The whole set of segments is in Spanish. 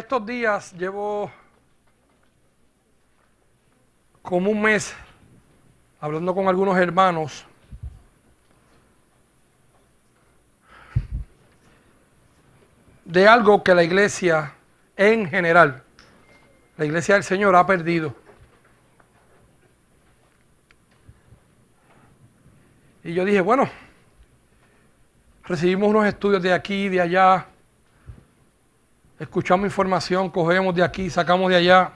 estos días llevo como un mes hablando con algunos hermanos de algo que la iglesia en general, la iglesia del Señor ha perdido. Y yo dije, bueno, recibimos unos estudios de aquí, de allá, escuchamos información, cogemos de aquí, sacamos de allá.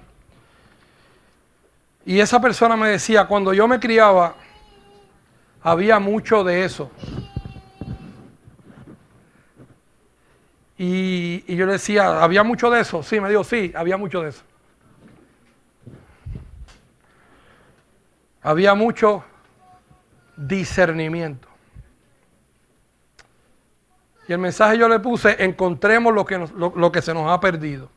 Y esa persona me decía, cuando yo me criaba, había mucho de eso. Y yo le decía, ¿había mucho de eso? Sí, me dijo, sí, había mucho de eso. Había mucho discernimiento. Y el mensaje yo le puse, encontremos lo que se nos ha perdido.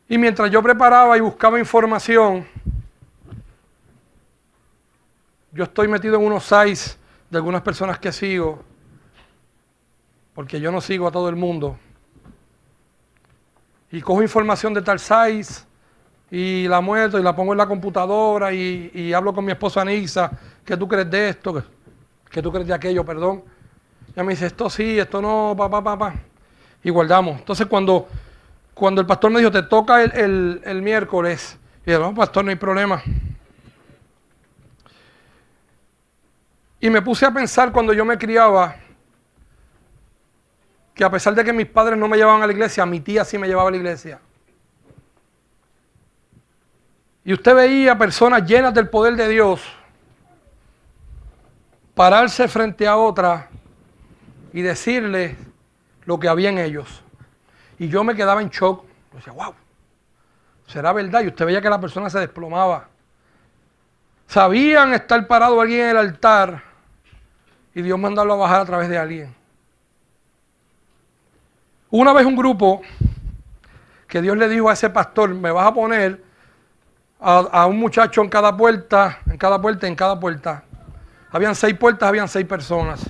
Y mientras yo preparaba y buscaba información, yo estoy metido en unos sites de algunas personas que sigo, porque yo no sigo a todo el mundo. Y cojo información de tal site y la muestro y la pongo en la computadora y hablo con mi esposa Anisa, ¿qué tú crees de esto? ¿Qué tú crees de aquello? Perdón. Ella me dice, esto sí, esto no, papá. Y guardamos. Entonces cuando el pastor me dijo, te toca el miércoles, y yo, no, pastor, no hay problema. Y me puse a pensar cuando yo me criaba, que a pesar de que mis padres no me llevaban a la iglesia, mi tía sí me llevaba a la iglesia. Y usted veía personas llenas del poder de Dios pararse frente a otra y decirle lo que había en ellos. Y yo me quedaba en shock. Yo decía, wow, ¿será verdad? Y usted veía que la persona se desplomaba. Sabían estar parado alguien en el altar y Dios mandarlo a bajar a través de alguien. Una vez un grupo que Dios le dijo a ese pastor, me vas a poner a un muchacho en cada puerta. Habían 6 puertas, habían 6 personas.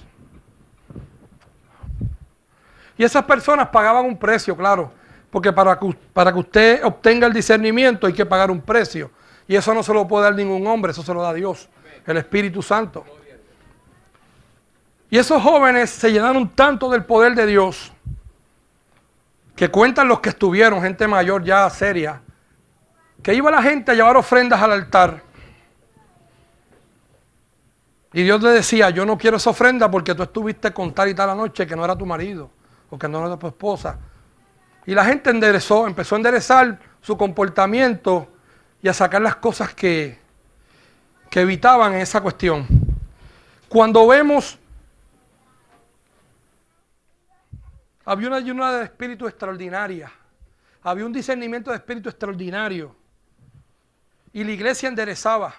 Y esas personas pagaban un precio, claro, porque para que usted obtenga el discernimiento hay que pagar un precio. Y eso no se lo puede dar ningún hombre, eso se lo da Dios, el Espíritu Santo. Y esos jóvenes se llenaron tanto del poder de Dios, que cuentan los que estuvieron, gente mayor ya seria, que iba la gente a llevar ofrendas al altar. Y Dios le decía, yo no quiero esa ofrenda porque tú estuviste con tal y tal anoche que no era tu marido, o que no era tu esposa. Y la gente empezó a enderezar su comportamiento y a sacar las cosas que evitaban esa cuestión. Cuando vemos, había una ayuda de espíritu extraordinaria, había un discernimiento de espíritu extraordinario. Y la iglesia enderezaba,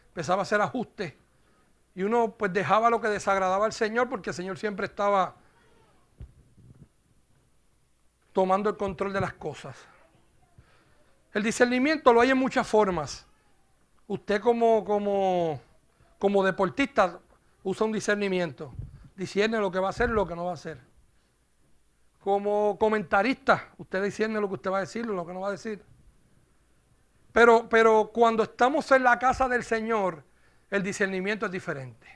empezaba a hacer ajustes. Y uno pues dejaba lo que desagradaba al Señor, porque el Señor siempre estaba tomando el control de las cosas. El discernimiento lo hay en muchas formas. Usted como deportista usa un discernimiento. Discierne lo que va a hacer y lo que no va a hacer. Como comentarista, usted discierne lo que usted va a decir y lo que no va a decir. Pero cuando estamos en la casa del Señor, el discernimiento es diferente.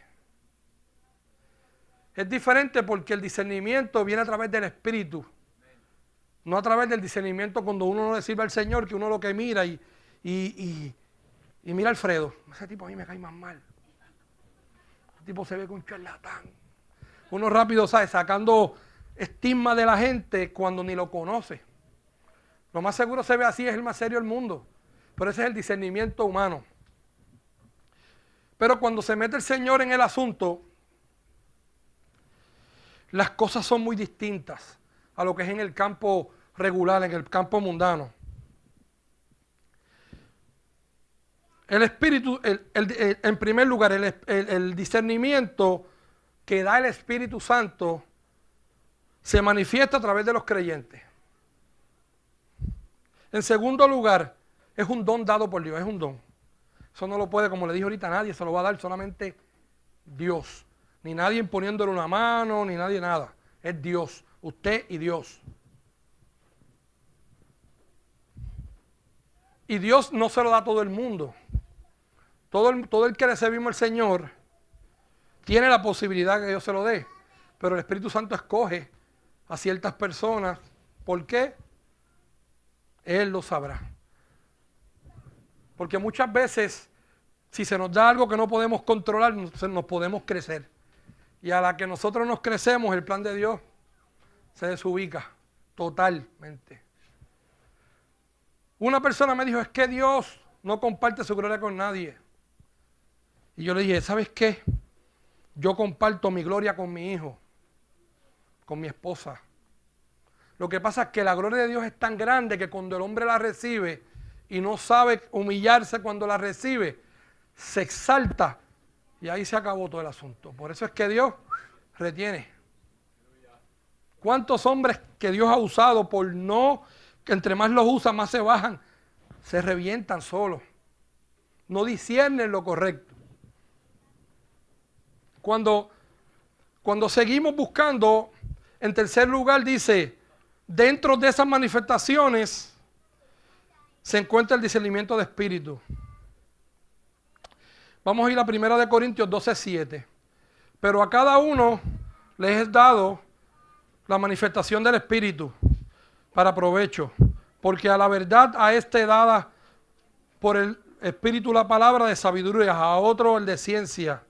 Es diferente porque el discernimiento viene a través del Espíritu. No a través del discernimiento cuando uno no le sirve al Señor, que uno lo que mira y mira a Alfredo. Ese tipo a mí me cae más mal. Ese tipo se ve con un charlatán. Uno rápido, ¿sabe? Sacando estigma de la gente cuando ni lo conoce. Lo más seguro se ve así, es el más serio del mundo. Pero ese es el discernimiento humano. Pero cuando se mete el Señor en el asunto, las cosas son muy distintas a lo que es en el campo regular, en el campo mundano. El Espíritu, en primer lugar, el discernimiento que da el Espíritu Santo se manifiesta a través de los creyentes. En segundo lugar, es un don dado por Dios, es un don. Eso no lo puede, como le dije ahorita, nadie se lo va a dar, solamente Dios. Ni nadie imponiéndole una mano, ni nadie nada. Es Dios, usted y Dios. Y Dios no se lo da a todo el mundo. Todo el que le servimos al Señor tiene la posibilidad que Dios se lo dé. Pero el Espíritu Santo escoge a ciertas personas. ¿Por qué? Él lo sabrá. Porque muchas veces, si se nos da algo que no podemos controlar, nos podemos crecer. Y a la que nosotros nos crecemos, el plan de Dios se desubica totalmente. Una persona me dijo, es que Dios no comparte su gloria con nadie. Y yo le dije, ¿sabes qué? Yo comparto mi gloria con mi hijo, con mi esposa. Lo que pasa es que la gloria de Dios es tan grande que cuando el hombre la recibe y no sabe humillarse cuando la recibe, se exalta y ahí se acabó todo el asunto. Por eso es que Dios retiene. ¿Cuántos hombres que Dios ha usado por no, que entre más los usa, más se bajan, se revientan solos? No disciernen lo correcto. Cuando seguimos buscando, en tercer lugar dice, dentro de esas manifestaciones se encuentra el discernimiento de espíritu. Vamos a ir a 1 Corintios 12:7. Pero a cada uno les es dado la manifestación del espíritu para provecho, porque a la verdad a este dada por el espíritu la palabra de sabiduría, a otro el de ciencia,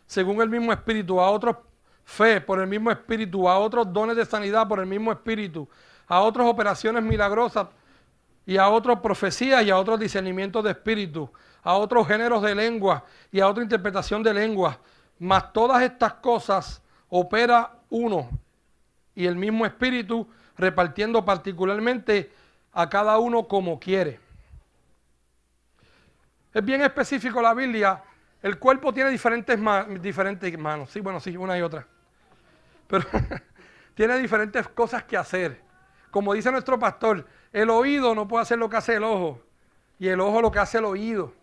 según el mismo espíritu, a otros fe por el mismo espíritu, a otros dones de sanidad por el mismo espíritu, a otros operaciones milagrosas y a otros profecías y a otros discernimientos de espíritu, a otros géneros de lengua y a otra interpretación de lengua. Mas todas estas cosas opera uno y el mismo espíritu, repartiendo particularmente a cada uno como quiere. Es bien específico la Biblia. El cuerpo tiene diferentes manos. Sí, bueno, sí, una y otra. Pero tiene diferentes cosas que hacer. Como dice nuestro pastor, el oído no puede hacer lo que hace el ojo. Y el ojo lo que hace el oído.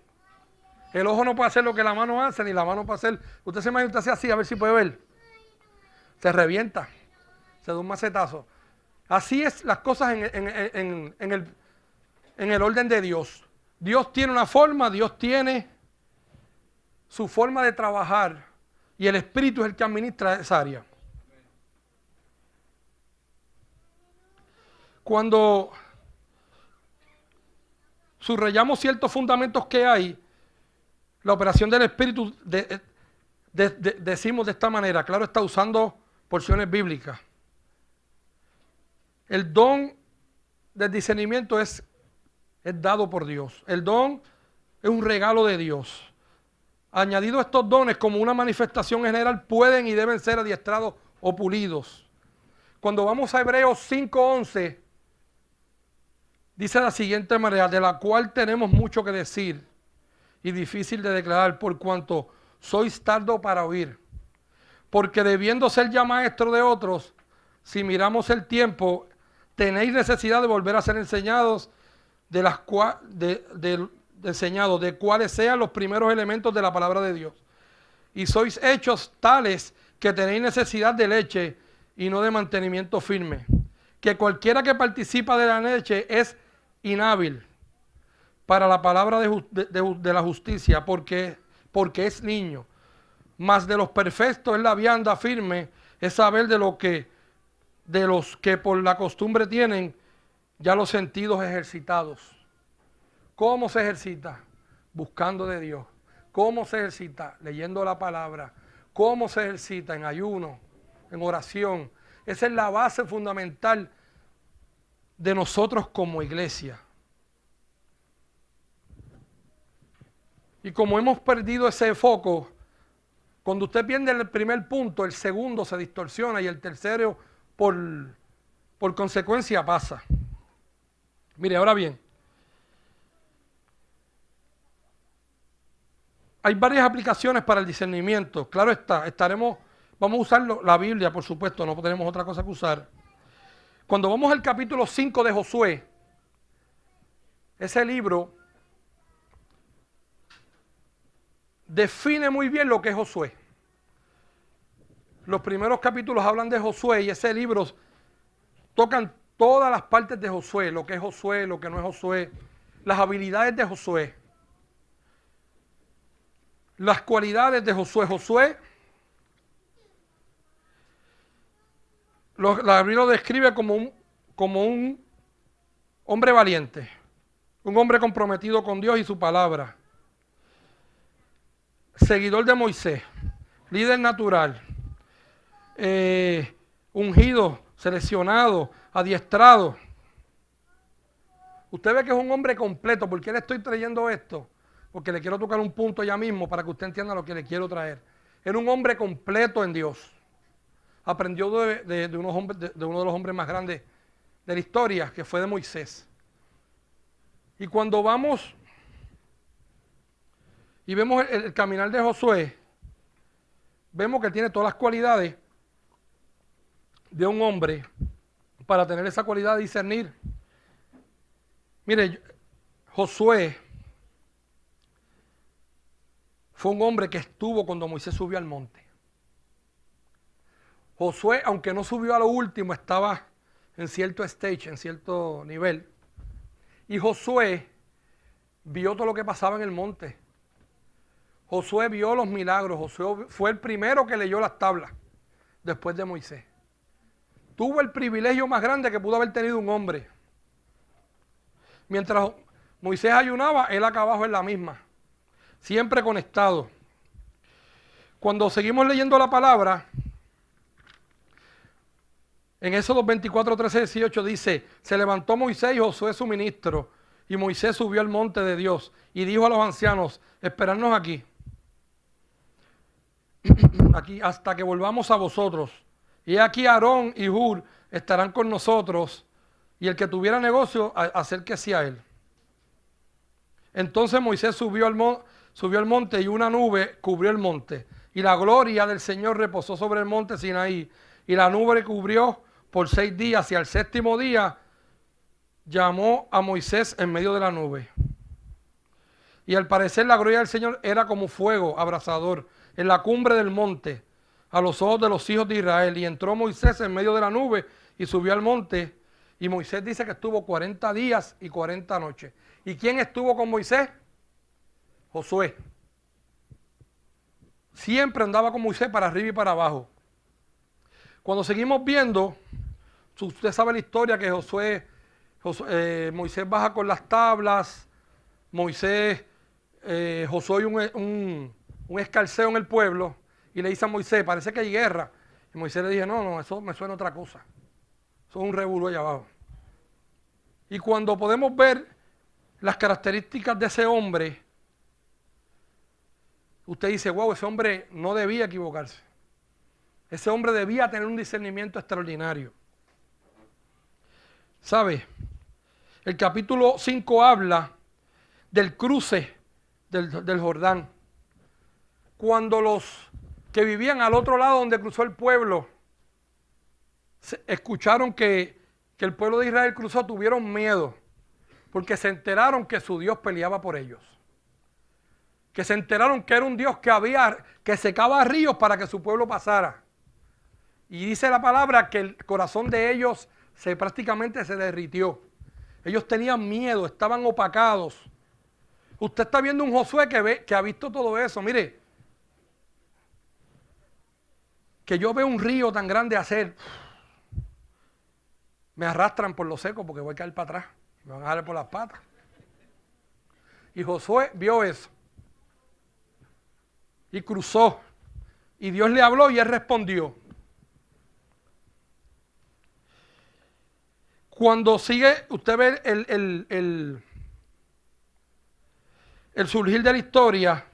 El ojo no puede hacer lo que la mano hace, ni la mano puede hacer. Usted se imagina, usted hace así, a ver si puede ver. Se revienta. Se da un macetazo. Así es las cosas en el orden de Dios. Dios tiene una forma, Dios tiene su forma de trabajar y el Espíritu es el que administra esa área. Cuando subrayamos ciertos fundamentos que hay, la operación del Espíritu decimos de esta manera, claro, está usando porciones bíblicas. El don del discernimiento es dado por Dios. El don es un regalo de Dios. Añadido a estos dones como una manifestación general, pueden y deben ser adiestrados o pulidos. Cuando vamos a Hebreos 5:11, dice de la siguiente manera, de la cual tenemos mucho que decir y difícil de declarar, por cuanto sois tardo para oír. Porque debiendo ser ya maestro de otros, si miramos el tiempo, tenéis necesidad de volver a ser enseñados de cuáles sean los primeros elementos de la palabra de Dios. Y sois hechos tales que tenéis necesidad de leche y no de mantenimiento firme. Que cualquiera que participa de la leche es inhábil para la palabra de la justicia, porque es niño. Mas de los perfectos es la vianda firme, es saber de los que por la costumbre tienen ya los sentidos ejercitados. ¿Cómo se ejercita? Buscando de Dios. ¿Cómo se ejercita? Leyendo la palabra. ¿Cómo se ejercita? En ayuno, en oración. Esa es la base fundamental de nosotros como iglesia. Y como hemos perdido ese foco, cuando usted pierde el primer punto, el segundo se distorsiona y el tercero por consecuencia pasa. Mire, ahora bien, hay varias aplicaciones para el discernimiento. Claro está, vamos a usar la Biblia, por supuesto, no tenemos otra cosa que usar. Cuando vamos al capítulo 5 de Josué, ese libro define muy bien lo que es Josué. Los primeros capítulos hablan de Josué y ese libro tocan todas las partes de Josué, lo que es Josué, lo que no es Josué. las habilidades de Josué. Las cualidades de Josué. Josué, la Biblia lo describe como un hombre valiente, un hombre comprometido con Dios y su palabra, seguidor de Moisés, líder natural, ungido, seleccionado, adiestrado. Usted ve que es un hombre completo. ¿Por qué le estoy trayendo esto? Porque le quiero tocar un punto ya mismo para que usted entienda lo que le quiero traer. Era un hombre completo en Dios. Aprendió de uno de los hombres más grandes de la historia, que fue de Moisés. Y cuando vamos y vemos el caminar de Josué, vemos que tiene todas las cualidades de un hombre para tener esa cualidad de discernir. Mire, Josué fue un hombre que estuvo cuando Moisés subió al monte. Josué, aunque no subió a lo último, estaba en cierto stage, en cierto nivel. Y Josué vio todo lo que pasaba en el monte. Josué vio los milagros. Josué fue el primero que leyó las tablas después de Moisés. Tuvo el privilegio más grande que pudo haber tenido un hombre. Mientras Moisés ayunaba, él acá abajo en la misma. Siempre conectado. Cuando seguimos leyendo la palabra, en Éxodo 24, 13, 18 dice: se levantó Moisés y Josué su ministro, y Moisés subió al monte de Dios y dijo a los ancianos: esperadnos aquí, hasta que volvamos a vosotros. Y aquí Aarón y Hur estarán con nosotros, y el que tuviera negocio, acérquese a él. Entonces Moisés subió al monte, y una nube cubrió el monte, y la gloria del Señor reposó sobre el monte Sinaí, y la nube cubrió por 6 días, y al 7º día llamó a Moisés en medio de la nube. Y al parecer la gloria del Señor era como fuego abrasador en la cumbre del monte, a los ojos de los hijos de Israel. Y entró Moisés en medio de la nube y subió al monte. Y Moisés dice que estuvo 40 días y 40 noches. ¿Y quién estuvo con Moisés? Josué. Siempre andaba con Moisés para arriba y para abajo. Cuando seguimos viendo, usted sabe la historia que Moisés baja con las tablas. Josué un escarceo en el pueblo y le dice a Moisés: parece que hay guerra. Y Moisés le dice: no, eso me suena a otra cosa. Eso es un revolú allá abajo. Y cuando podemos ver las características de ese hombre, usted dice: wow, ese hombre no debía equivocarse. Ese hombre debía tener un discernimiento extraordinario. ¿Sabe? El capítulo 5 habla del cruce del Jordán. Cuando los que vivían al otro lado donde cruzó el pueblo escucharon que el pueblo de Israel cruzó, tuvieron miedo, porque se enteraron que su Dios peleaba por ellos. Que se enteraron que era un Dios que secaba ríos para que su pueblo pasara. Y dice la palabra que el corazón de ellos prácticamente se derritió. Ellos tenían miedo, estaban opacados. Usted está viendo un Josué que ha visto todo eso. Mire, que yo veo un río tan grande hacer, me arrastran por lo seco porque voy a caer para atrás, me van a jalar por las patas. Y Josué vio eso y cruzó, y Dios le habló y él respondió. Cuando sigue, usted ve el surgir de la historia,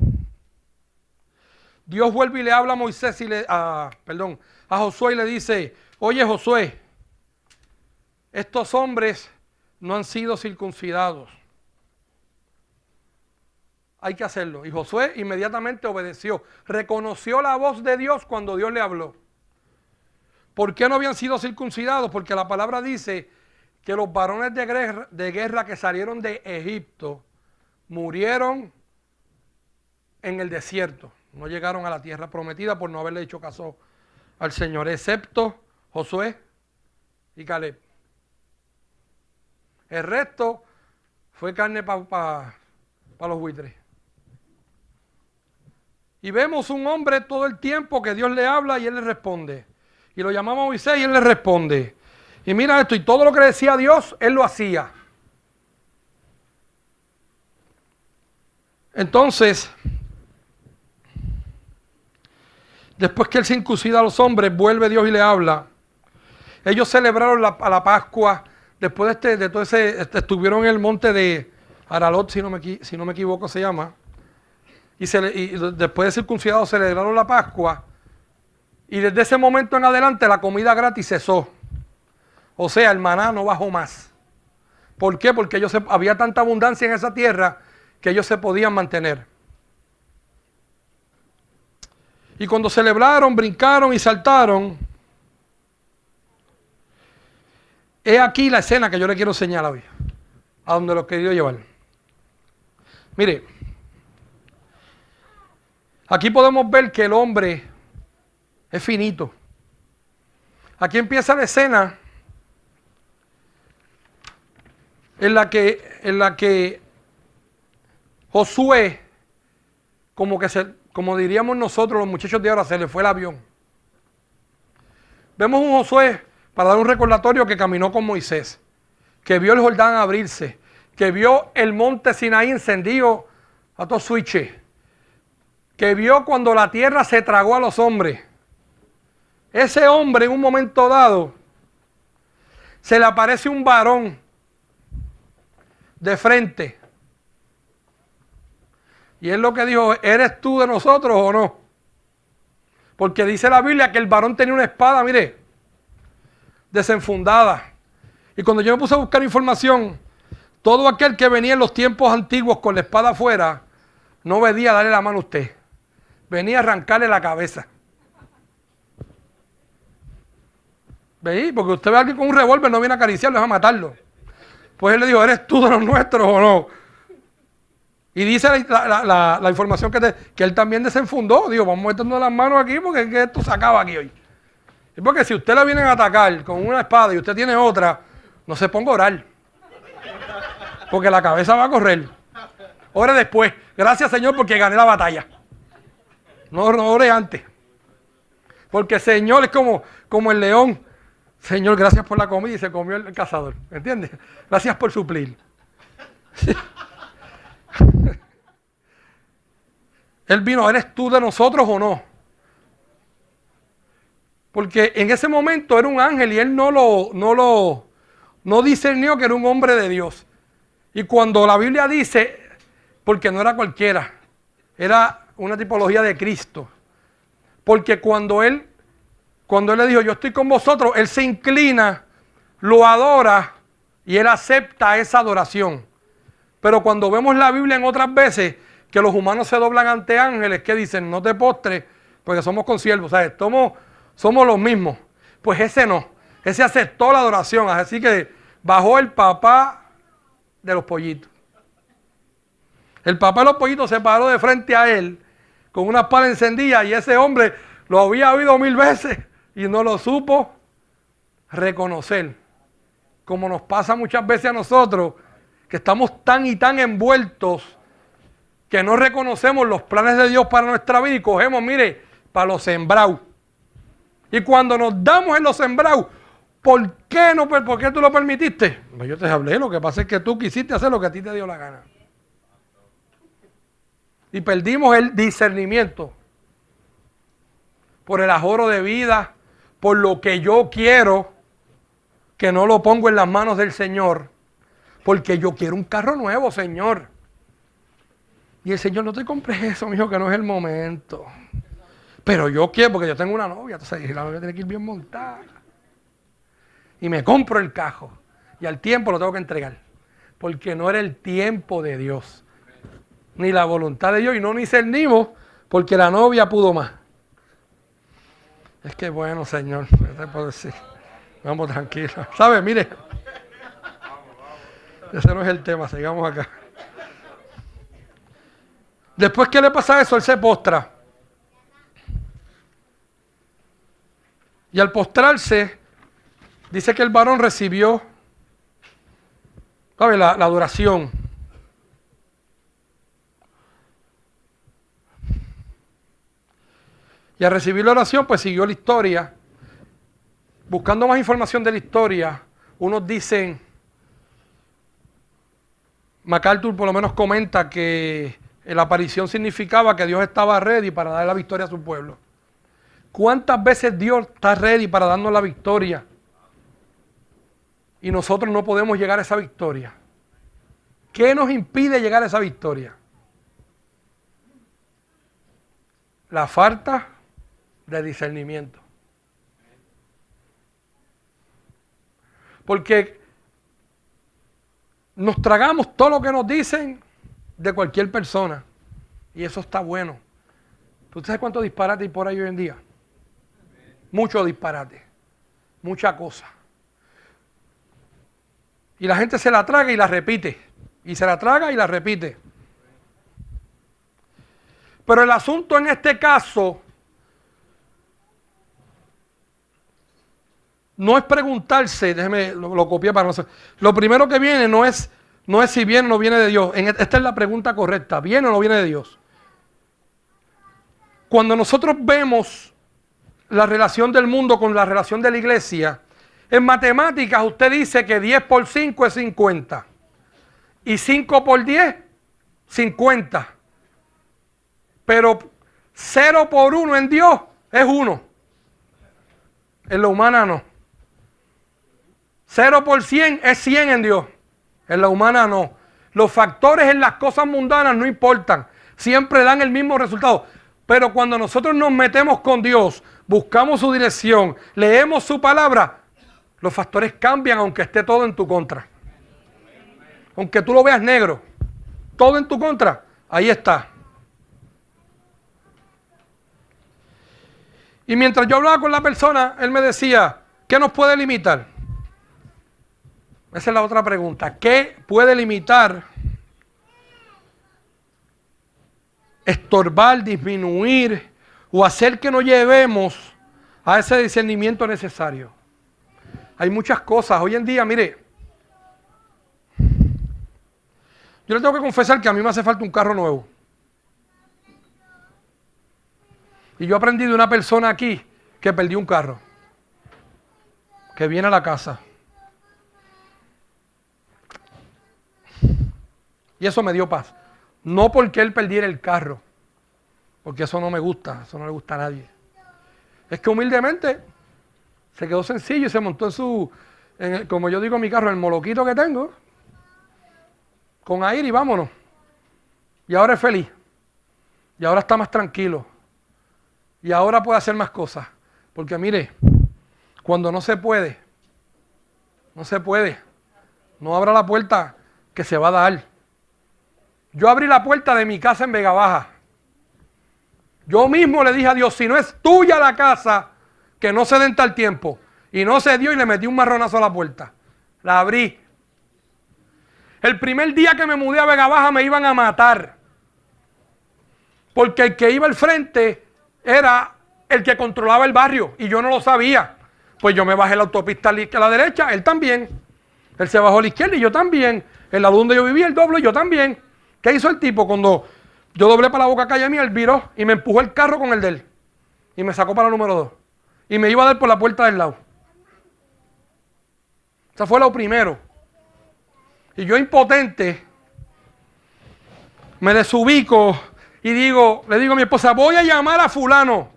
Dios vuelve y le habla a Moisés a Josué y le dice: oye, Josué, estos hombres no han sido circuncidados. Hay que hacerlo. Y Josué inmediatamente obedeció. Reconoció la voz de Dios cuando Dios le habló. ¿Por qué no habían sido circuncidados? Porque la palabra dice que los varones de guerra que salieron de Egipto murieron en el desierto. No llegaron a la tierra prometida por no haberle hecho caso al Señor, excepto Josué y Caleb. El resto fue carne para los buitres. Y vemos un hombre todo el tiempo que Dios le habla y él le responde. Y lo llamamos a Moisés y él le responde. Y mira esto, y todo lo que decía Dios, él lo hacía. Entonces, después que él se circuncida a los hombres, vuelve Dios y le habla. Ellos celebraron a la Pascua. Después de todo ese, estuvieron en el monte de Aralot, si no me equivoco se llama. Y después de circuncidados celebraron la Pascua. Y desde ese momento en adelante la comida gratis cesó. O sea, el maná no bajó más. ¿Por qué? Porque había tanta abundancia en esa tierra que ellos se podían mantener. Y cuando celebraron, brincaron y saltaron, he aquí la escena que yo le quiero señalar hoy, a donde lo he querido llevar. Mire, aquí podemos ver que el hombre es finito. Aquí empieza la escena en la que Josué, como diríamos nosotros los muchachos de ahora, se le fue el avión. Vemos un Josué, para dar un recordatorio, que caminó con Moisés, que vio el Jordán abrirse, que vio el monte Sinaí encendido a todo switch, que vio cuando la tierra se tragó a los hombres. Ese hombre en un momento dado se le aparece un varón de frente. Y él lo que dijo, ¿eres tú de nosotros o no? Porque dice la Biblia que el varón tenía una espada, mire, desenfundada. Y cuando yo me puse a buscar información, todo aquel que venía en los tiempos antiguos con la espada afuera, no venía a darle la mano a usted. Venía a arrancarle la cabeza. ¿Veis? Porque usted ve a alguien con un revólver, no viene a acariciarlo, es a matarlo. Pues él le dijo, ¿eres tú de los nuestros o no? Y dice la información que él también desenfundó. Digo, vamos metiendo las manos aquí porque es que esto se acaba aquí hoy. Es porque si usted le vienen a atacar con una espada y usted tiene otra, no se ponga a orar. Porque la cabeza va a correr. Ore después. Gracias, Señor, porque gané la batalla. No ore antes. Porque el Señor es como el león. Señor, gracias por la comida y se comió el cazador. ¿Entiendes? Gracias por suplir. Él vino, ¿eres tú de nosotros o no? Porque en ese momento era un ángel y él no discernió que era un hombre de Dios. Y cuando la Biblia dice, porque no era cualquiera, era una tipología de Cristo. Porque cuando él le dijo, yo estoy con vosotros, él se inclina, lo adora y él acepta esa adoración. Pero cuando vemos la Biblia en otras veces, que los humanos se doblan ante ángeles, que dicen, no te postres, porque somos consiervos, ¿sabes? Somos los mismos. Pues ese no, ese aceptó la adoración, así que bajó el papá de los pollitos. El papá de los pollitos se paró de frente a él, con una espada encendida, y ese hombre lo había oído 1000 veces, y no lo supo reconocer. Como nos pasa muchas veces a nosotros, que estamos tan y tan envueltos que no reconocemos los planes de Dios para nuestra vida y cogemos, mire, para los sembrados. Y cuando nos damos en los sembrados, ¿por qué tú lo permitiste? Pues yo te hablé, lo que pasa es que tú quisiste hacer lo que a ti te dio la gana. Y perdimos el discernimiento por el ajoro de vida, por lo que yo quiero, que no lo pongo en las manos del Señor, porque yo quiero un carro nuevo, Señor. Y el Señor, no te compres eso, mijo, que no es el momento. Pero yo quiero, porque yo tengo una novia, entonces la novia tiene que ir bien montada. Y me compro el carro. Y al tiempo lo tengo que entregar. Porque no era el tiempo de Dios. Ni la voluntad de Dios. Y no discernimos porque la novia pudo más. Es que bueno, Señor, ¿qué te puedo decir? Vamos tranquilos. ¿Sabe? Mire. Ese no es el tema, sigamos acá. Después que le pasa eso, él se postra. Y al postrarse, dice que el varón recibió, ¿sabe? La adoración. Y al recibir la oración, pues siguió la historia. Buscando más información de la historia, unos dicen, MacArthur por lo menos comenta que la aparición significaba que Dios estaba ready para dar la victoria a su pueblo. ¿Cuántas veces Dios está ready para darnos la victoria? Y nosotros no podemos llegar a esa victoria. ¿Qué nos impide llegar a esa victoria? La falta de discernimiento. Porque nos tragamos todo lo que nos dicen de cualquier persona. Y eso está bueno. ¿Tú sabes cuánto disparate hay por ahí hoy en día? Mucho disparate. Mucha cosa. Y la gente se la traga y la repite. Y se la traga y la repite. Pero el asunto en este caso no es preguntarse, déjeme, lo copié para no ser. Lo primero que viene no es si viene o no viene de Dios. Esta es la pregunta correcta. ¿Viene o no viene de Dios? Cuando nosotros vemos la relación del mundo con la relación de la iglesia, en matemáticas usted dice que 10 por 5 es 50. Y 5 por 10, 50. Pero 0 por 1 en Dios es 1. En la humana no. 0 por 100 es 100 en Dios. En la humana no. Los factores en las cosas mundanas no importan. Siempre dan el mismo resultado. Pero cuando nosotros nos metemos con Dios, buscamos su dirección, leemos su palabra, los factores cambian aunque esté todo en tu contra. Aunque tú lo veas negro, todo en tu contra, ahí está. Y mientras yo hablaba con la persona, él me decía, ¿qué nos puede limitar? Esa es la otra pregunta. ¿Qué puede limitar, estorbar, disminuir o hacer que no llevemos a ese discernimiento necesario? Hay muchas cosas. Hoy en día, mire, yo le tengo que confesar que a mí me hace falta un carro nuevo. Y yo aprendí de una persona aquí que perdió un carro, que viene a la casa. Y eso me dio paz. No porque él perdiera el carro, porque eso no me gusta, eso no le gusta a nadie. Es que humildemente se quedó sencillo y se montó como yo digo en mi carro, el moloquito que tengo, con aire y vámonos. Y ahora es feliz. Y ahora está más tranquilo. Y ahora puede hacer más cosas. Porque mire, cuando no se puede, no abra la puerta que se va a dar. Yo abrí la puerta de mi casa en Vega Baja. Yo mismo le dije a Dios, si no es tuya la casa, que no se den tal tiempo. Y no se dio y le metí un marronazo a la puerta. La abrí. El primer día que me mudé a Vega Baja me iban a matar. Porque el que iba al frente era el que controlaba el barrio y yo no lo sabía. Pues yo me bajé la autopista a la derecha, él también. Él se bajó a la izquierda y yo también. En la donde yo vivía, él dobló y yo también. ¿Qué hizo el tipo? Cuando yo doblé para la boca calle mía, él viró y me empujó el carro con el de él. Y me sacó para la número 2. Y me iba a dar por la puerta del lado. Ese fue lo primero. Y yo impotente, me desubico y le digo a mi esposa, voy a llamar a fulano.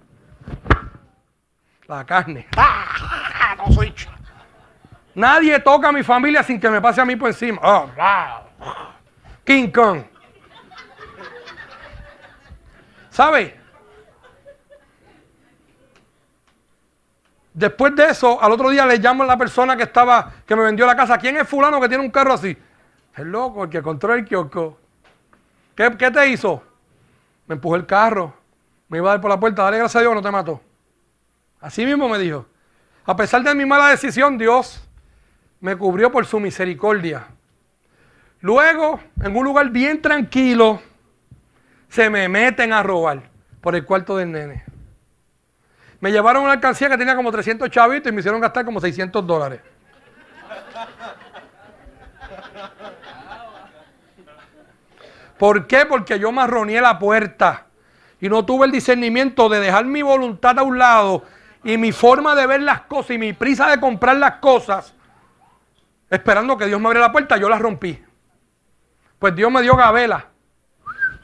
La carne. ¡Ah! No soy... Nadie toca a mi familia sin que me pase a mí por encima. ¡Oh, wow! King Kong. ¿Sabe? Después de eso, al otro día le llamo a la persona que me vendió la casa. ¿Quién es fulano que tiene un carro así? El loco, el que controla el kiosco. ¿Qué te hizo? Me empujó el carro. Me iba a dar por la puerta. Dale gracias a Dios, no te mató. Así mismo me dijo. A pesar de mi mala decisión, Dios me cubrió por su misericordia. Luego, en un lugar bien tranquilo, se me meten a robar por el cuarto del nene. Me llevaron una alcancía que tenía como 300 chavitos y me hicieron gastar como $600. ¿Por qué? Porque yo marroneé la puerta. Y no tuve el discernimiento de dejar mi voluntad a un lado y mi forma de ver las cosas y mi prisa de comprar las cosas, esperando que Dios me abriera la puerta, yo las rompí. Pues Dios me dio gabela.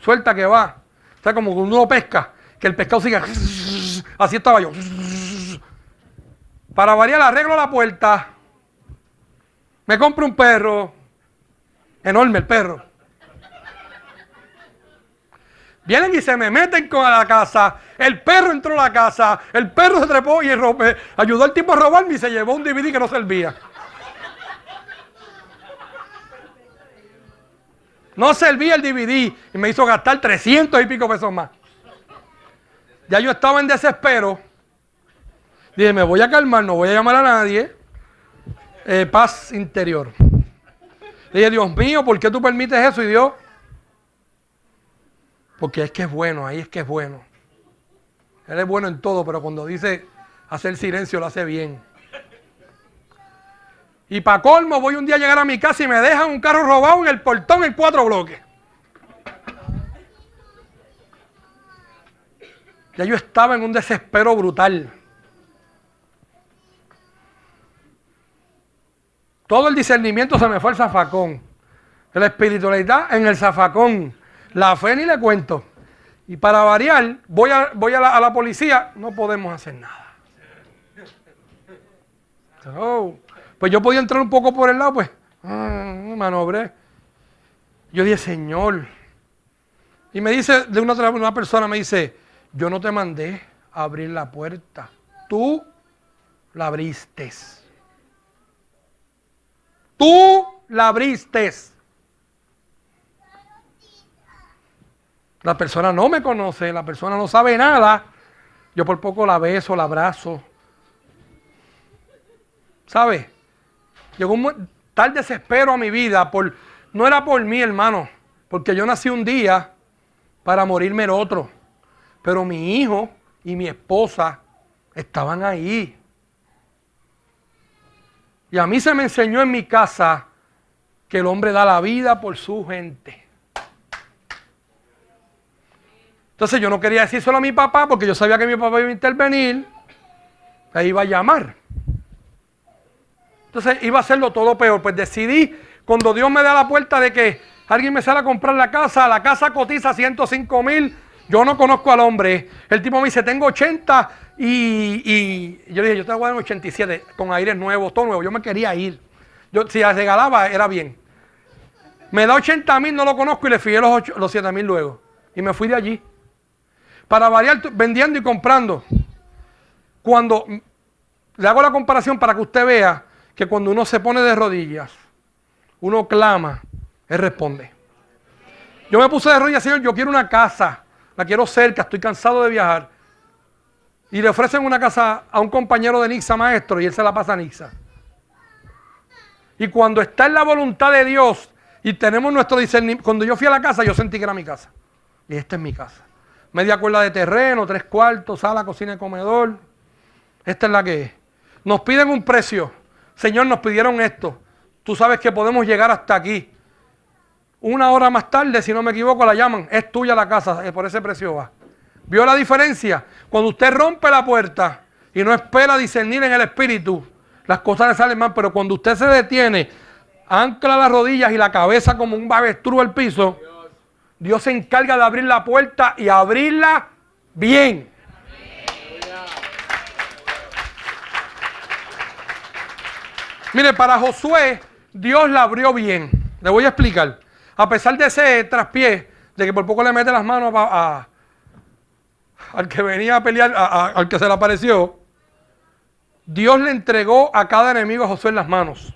Suelta que va. O sea, como cuando uno pesca, que el pescado siga. Así estaba yo. Para variar, arreglo la puerta. Me compro un perro. Enorme el perro. Vienen y se me meten con la casa. El perro entró a la casa. El perro se trepó y ayudó al tipo a robarme y se llevó un DVD que no servía. No servía el DVD y me hizo gastar 300 y pico pesos más. Ya yo estaba en desespero. Dije, me voy a calmar, no voy a llamar a nadie. Paz interior. Dije, Dios mío, ¿por qué tú permites eso? Y Dios, porque es que es bueno, ahí es que es bueno. Él es bueno en todo, pero cuando dice hacer silencio lo hace bien. Y para colmo, voy un día a llegar a mi casa y me dejan un carro robado en el portón en 4 bloques. Ya yo estaba en un desespero brutal. Todo el discernimiento se me fue al zafacón. La espiritualidad en el zafacón. La fe ni le cuento. Y para variar, voy a la policía, no podemos hacer nada. Oh, pues yo podía entrar un poco por el lado, pues, manobré. Yo dije, Señor. Y me dice, de una persona me dice, yo no te mandé a abrir la puerta. Tú la abriste. Tú la abriste. La persona no me conoce, la persona no sabe nada. Yo por poco la beso, la abrazo. ¿Sabes? Llegó tal desespero a mi vida. No era por mí, hermano. Porque yo nací un día para morirme el otro. Pero mi hijo y mi esposa estaban ahí. Y a mí se me enseñó en mi casa que el hombre da la vida por su gente. Entonces yo no quería decir solo a mi papá porque yo sabía que mi papá iba a intervenir, e iba a llamar. Entonces iba a hacerlo todo peor. Pues decidí, cuando Dios me da la puerta de que alguien me sale a comprar la casa cotiza 105,000, yo no conozco al hombre. El tipo me dice, tengo 80 y yo le dije, yo te voy a dar 87 con aires nuevos, todo nuevo. Yo me quería ir. Si la regalaba, era bien. Me da 80,000, no lo conozco y le fijé los 7,000 luego. Y me fui de allí. Para variar, vendiendo y comprando. Cuando le hago la comparación para que usted vea que cuando uno se pone de rodillas, uno clama, Él responde. Yo me puse de rodillas, Señor, yo quiero una casa, la quiero cerca, estoy cansado de viajar. Y le ofrecen una casa a un compañero de Nixa, maestro, y él se la pasa a Nixa. Y cuando está en la voluntad de Dios y tenemos nuestro discernimiento, cuando yo fui a la casa, yo sentí que era mi casa. Y esta es mi casa. Media cuerda de terreno, 3 cuartos, sala, cocina y comedor. Esta es la que es. Nos piden un precio. Señor, nos pidieron esto. Tú sabes que podemos llegar hasta aquí. 1 hora más tarde, si no me equivoco, la llaman. Es tuya la casa, por ese precio va. ¿Vio la diferencia? Cuando usted rompe la puerta y no espera discernir en el espíritu, las cosas le salen mal. Pero cuando usted se detiene, ancla las rodillas y la cabeza como un avestruz al piso, Dios se encarga de abrir la puerta y abrirla bien. Mire, para Josué, Dios la abrió bien. Le voy a explicar. A pesar de ese traspié, de que por poco le mete las manos al que venía a pelear, al que se le apareció, Dios le entregó a cada enemigo a Josué en las manos.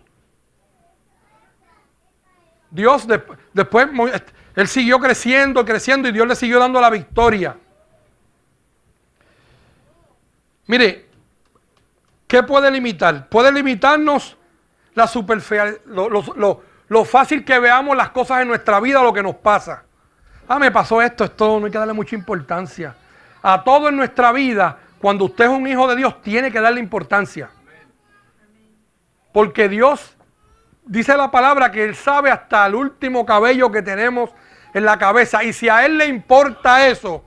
Dios después, él siguió creciendo y Dios le siguió dando la victoria. Mire, ¿qué puede limitar? Puede limitarnos la lo fácil que veamos las cosas en nuestra vida, lo que nos pasa. Me pasó esto no hay que darle mucha importancia. A todo en nuestra vida, cuando usted es un hijo de Dios, tiene que darle importancia. Porque Dios dice la palabra que Él sabe hasta el último cabello que tenemos en la cabeza. Y si a Él le importa eso,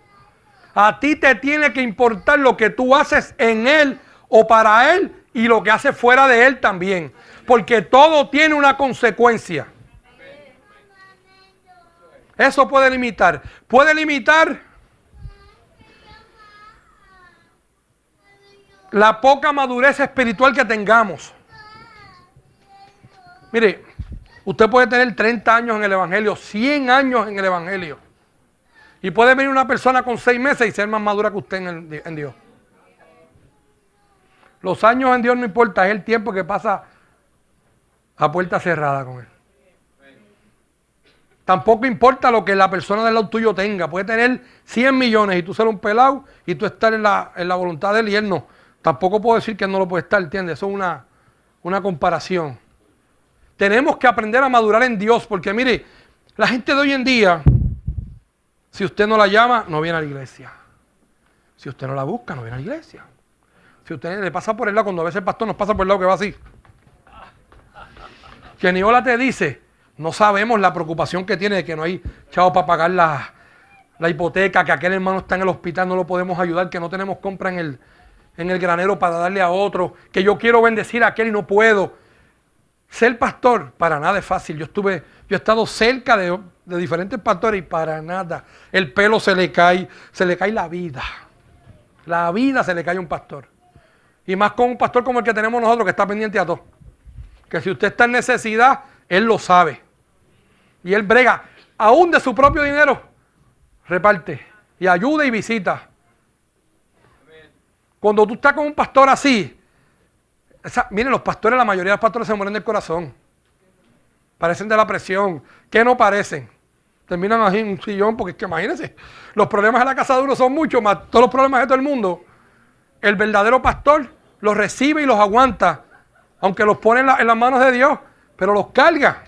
A ti te tiene que importar lo que tú haces en Él o para Él y lo que haces fuera de Él también. Porque todo tiene una consecuencia. Eso puede limitar. Puede limitar la poca madurez espiritual que tengamos. Mire, usted puede tener 30 años en el Evangelio, 100 años en el Evangelio. Y puede venir una persona con 6 meses y ser más madura que usted en Dios. Los años en Dios no importa, es el tiempo que pasa a puerta cerrada con Él. Tampoco importa lo que la persona del lado tuyo tenga. Puede tener 100 millones y tú ser un pelado y tú estar en la voluntad de Él y Él no. Tampoco puedo decir que Él no lo puede estar, ¿entiendes? Eso es una comparación. Tenemos que aprender a madurar en Dios porque mire, la gente de hoy en día, si usted no la llama, no viene a la iglesia. Si usted no la busca, no viene a la iglesia. Si usted le pasa por el lado, cuando a veces el pastor nos pasa por el lado que va así. Que ni hola te dice, no sabemos la preocupación que tiene de que no hay chavo para pagar la hipoteca, que aquel hermano está en el hospital, no lo podemos ayudar, que no tenemos compra en el granero para darle a otro, que yo quiero bendecir a aquel y no puedo. Ser pastor, para nada es fácil. Yo he estado cerca de diferentes pastores y para nada. El pelo se le cae la vida. La vida se le cae a un pastor. Y más con un pastor como el que tenemos nosotros, que está pendiente a todo. Que si usted está en necesidad, él lo sabe. Y él brega, aún de su propio dinero, reparte. Y ayuda y visita. Cuando tú estás con un pastor así, miren, los pastores, la mayoría de los pastores se mueren del corazón. Parecen de la presión. ¿Qué no parecen? Terminan así en un sillón, porque es que imagínense, los problemas de la casa de uno son muchos, más todos los problemas de todo el mundo. El verdadero pastor los recibe y los aguanta, aunque los pone en las manos de Dios, pero los carga.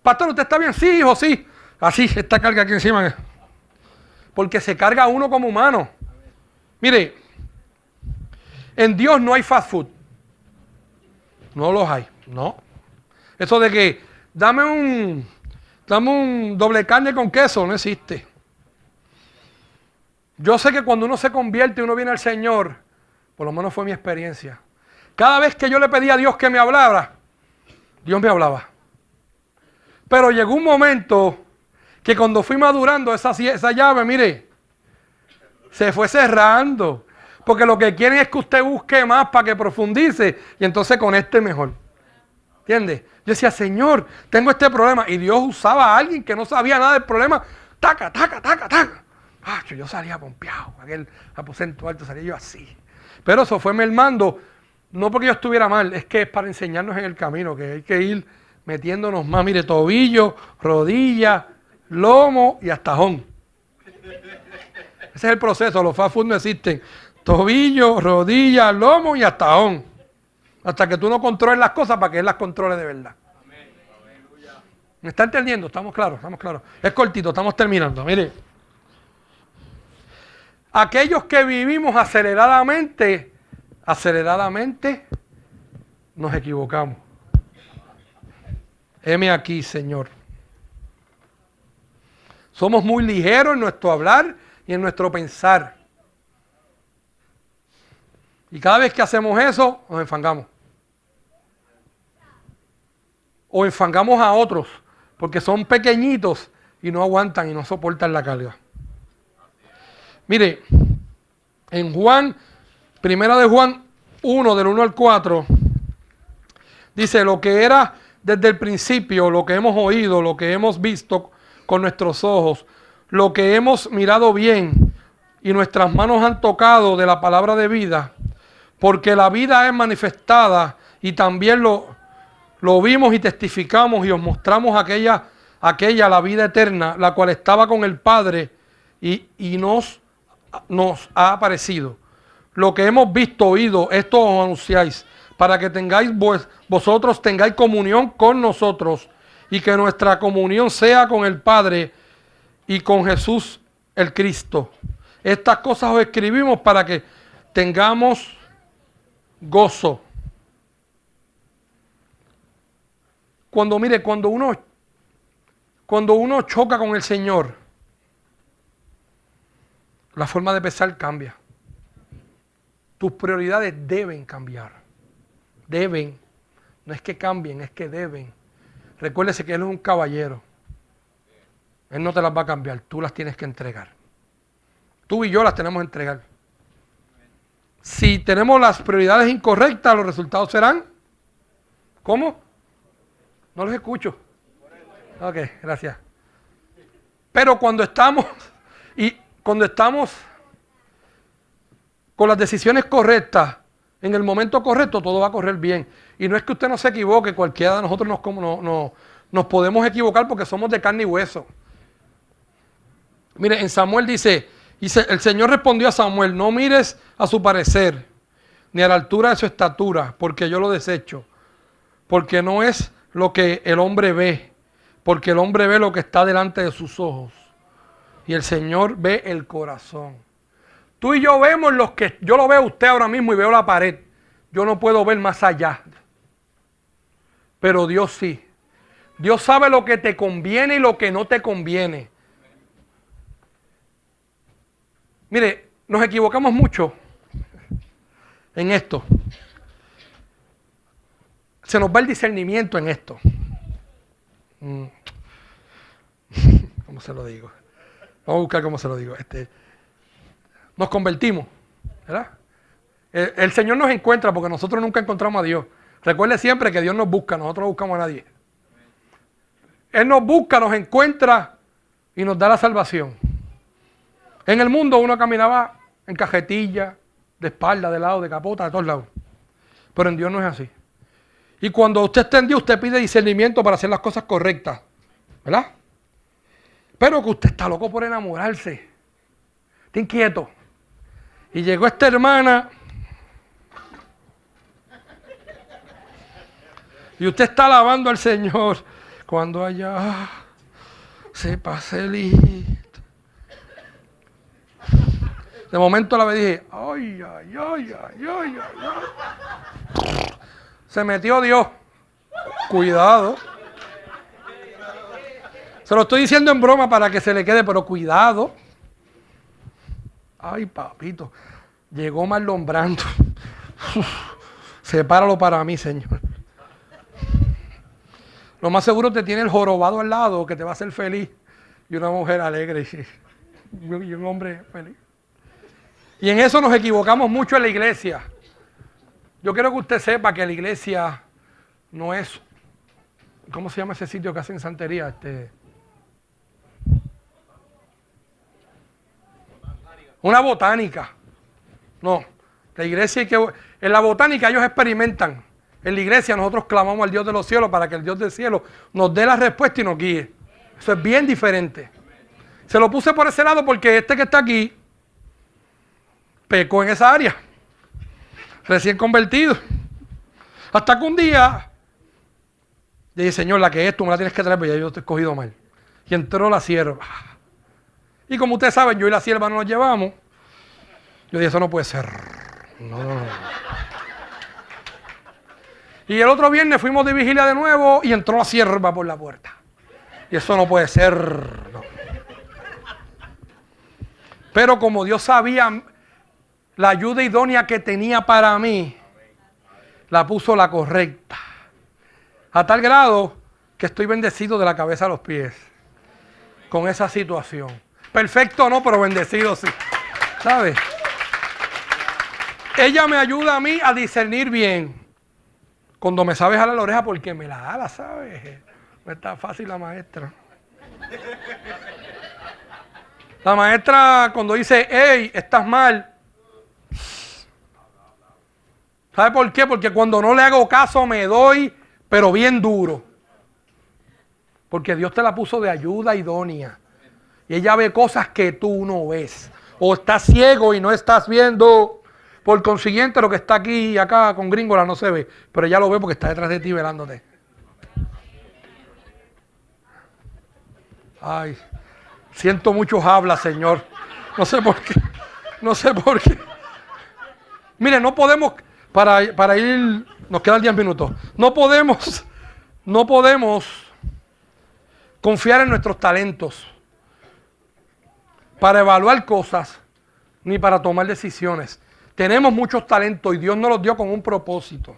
Pastor, ¿usted está bien? Sí, hijo, sí. Así, esta carga aquí encima. Porque se carga uno como humano. Mire, en Dios no hay fast food. No los hay, no. Eso de que dame un doble carne con queso, no existe. Yo sé que cuando uno se convierte y uno viene al Señor, por lo menos fue mi experiencia. Cada vez que yo le pedía a Dios que me hablara, Dios me hablaba. Pero llegó un momento que cuando fui madurando esa llave, mire, se fue cerrando. Porque lo que quieren es que usted busque más para que profundice y entonces conecte mejor. ¿Entiende? Yo decía, Señor, tengo este problema. Y Dios usaba a alguien que no sabía nada del problema. Taca, taca, taca, taca. Yo salía pompeado. Aquel aposento alto salía yo así. Pero eso fue mermando. No porque yo estuviera mal, es que es para enseñarnos en el camino, que hay que ir metiéndonos más. Mire, tobillo, rodilla, lomo y hasta tajón. Ese es el proceso. Los fast food no existen. Tobillo, rodilla, lomo y hasta tajón. Hasta que tú no controles las cosas para que Él las controle de verdad. ¿Me está entendiendo? Estamos claros, estamos claros. Es cortito, estamos terminando. Mire. Aquellos que vivimos aceleradamente nos equivocamos. Heme aquí, Señor. Somos muy ligeros en nuestro hablar y en nuestro pensar. Y cada vez que hacemos eso, nos enfangamos. O enfangamos a otros, porque son pequeñitos y no aguantan y no soportan la carga. Mire, en Primera de Juan 1, del 1 al 4, dice, lo que era desde el principio, lo que hemos oído, lo que hemos visto con nuestros ojos, lo que hemos mirado bien y nuestras manos han tocado de la palabra de vida, porque la vida es manifestada y también lo vimos y testificamos y os mostramos aquella, la vida eterna, la cual estaba con el Padre y nos ha aparecido. Lo que hemos visto, oído, esto os anunciáis, para que vosotros tengáis comunión con nosotros y que nuestra comunión sea con el Padre y con Jesús el Cristo. Estas cosas os escribimos para que tengamos gozo. Cuando uno choca con el Señor, la forma de pensar cambia. Tus prioridades deben cambiar. Deben. No es que cambien, es que deben. Recuérdese que Él es un caballero. Él no te las va a cambiar, tú las tienes que entregar. Tú y yo las tenemos que entregar. Si tenemos las prioridades incorrectas, los resultados serán... ¿Cómo? No los escucho. Ok, gracias. Pero cuando estamos con las decisiones correctas, en el momento correcto, todo va a correr bien. Y no es que usted no se equivoque, cualquiera de nosotros nos podemos equivocar porque somos de carne y hueso. Mire, en Samuel dice, el Señor respondió a Samuel, no mires a su parecer, ni a la altura de su estatura, porque yo lo desecho. Porque no es lo que el hombre ve, porque el hombre ve lo que está delante de sus ojos. Y el Señor ve el corazón. Tú y yo vemos yo lo veo a usted ahora mismo y veo la pared. Yo no puedo ver más allá. Pero Dios sí. Dios sabe lo que te conviene y lo que no te conviene. Mire, nos equivocamos mucho en esto. Se nos va el discernimiento en esto. ¿Cómo se lo digo? Vamos a buscar cómo se lo digo. Nos convertimos, ¿verdad? El Señor nos encuentra porque nosotros nunca encontramos a Dios. Recuerde siempre que Dios nos busca, nosotros no buscamos a nadie. Él nos busca, nos encuentra y nos da la salvación. En el mundo uno caminaba en cajetilla, de espalda, de lado, de capota, de todos lados. Pero en Dios no es así. Y cuando usted está en Dios, usted pide discernimiento para hacer las cosas correctas, ¿verdad? Pero que usted está loco por enamorarse. Está inquieto. Y llegó esta hermana. Y usted está alabando al Señor. Cuando allá se pase listo. De momento la ve y dije, ay, ay, ay, ay, ay, ay. Se metió Dios. Cuidado. Se lo estoy diciendo en broma para que se le quede, pero cuidado. Ay, papito. Llegó Marlon Brando. Sepáralo para mí, Señor. Lo más seguro te tiene el jorobado al lado que te va a hacer feliz. Y una mujer alegre y un hombre feliz. Y en eso nos equivocamos mucho en la iglesia. Yo quiero que usted sepa que la iglesia no es... ¿Cómo se llama ese sitio que hacen santería? Una botánica. No. La iglesia en la botánica ellos experimentan. En la iglesia nosotros clamamos al Dios de los cielos para que el Dios del cielo nos dé la respuesta y nos guíe. Eso es bien diferente. Se lo puse por ese lado porque este que está aquí pecó en esa área. Recién convertido. Hasta que un día le dije, Señor, la que es, tú me la tienes que traer, porque ya yo te he escogido mal. Y entró la sierva. Y como ustedes saben, yo y la sierva no nos llevamos. Yo dije, eso no puede ser. No. Y el otro viernes fuimos de vigilia de nuevo y entró la sierva por la puerta. Y eso no puede ser. No. Pero como Dios sabía la ayuda idónea que tenía para mí, la puso la correcta. A tal grado que estoy bendecido de la cabeza a los pies con esa situación. Perfecto no, pero bendecido sí. ¿Sabes? Ella me ayuda a mí a discernir bien. Cuando me sabe jalar la oreja porque me la jala, ¿sabes? No está fácil la maestra. La maestra cuando dice, hey, estás mal. ¿Sabe por qué? Porque cuando no le hago caso me doy, pero bien duro. Porque Dios te la puso de ayuda idónea. Y ella ve cosas que tú no ves. O estás ciego y no estás viendo. Por consiguiente, lo que está aquí y acá con Gringola no se ve. Pero ella lo ve porque está detrás de ti velándote. Ay, siento muchos hablas, Señor. No sé por qué. No sé por qué. Mire, no podemos, para ir, nos quedan 10 minutos. No podemos confiar en nuestros talentos para evaluar cosas ni para tomar decisiones. Tenemos muchos talentos y Dios nos los dio con un propósito.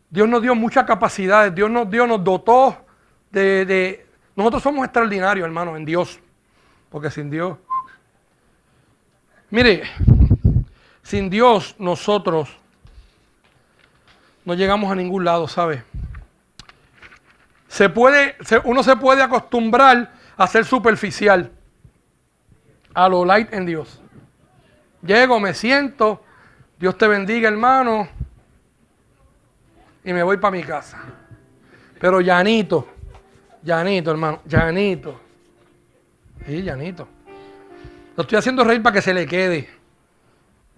Dios nos dio muchas capacidades, Dios nos dotó de... Nosotros somos extraordinarios, hermanos, en Dios. Porque sin Dios... Mire, sin Dios nosotros no llegamos a ningún lado, ¿sabe? Uno se puede acostumbrar a ser superficial, a lo light en Dios. Llego, me siento, Dios te bendiga, hermano, y me voy para mi casa. Pero llanito, hermano, llanito. Sí, llanito. Lo estoy haciendo reír para que se le quede.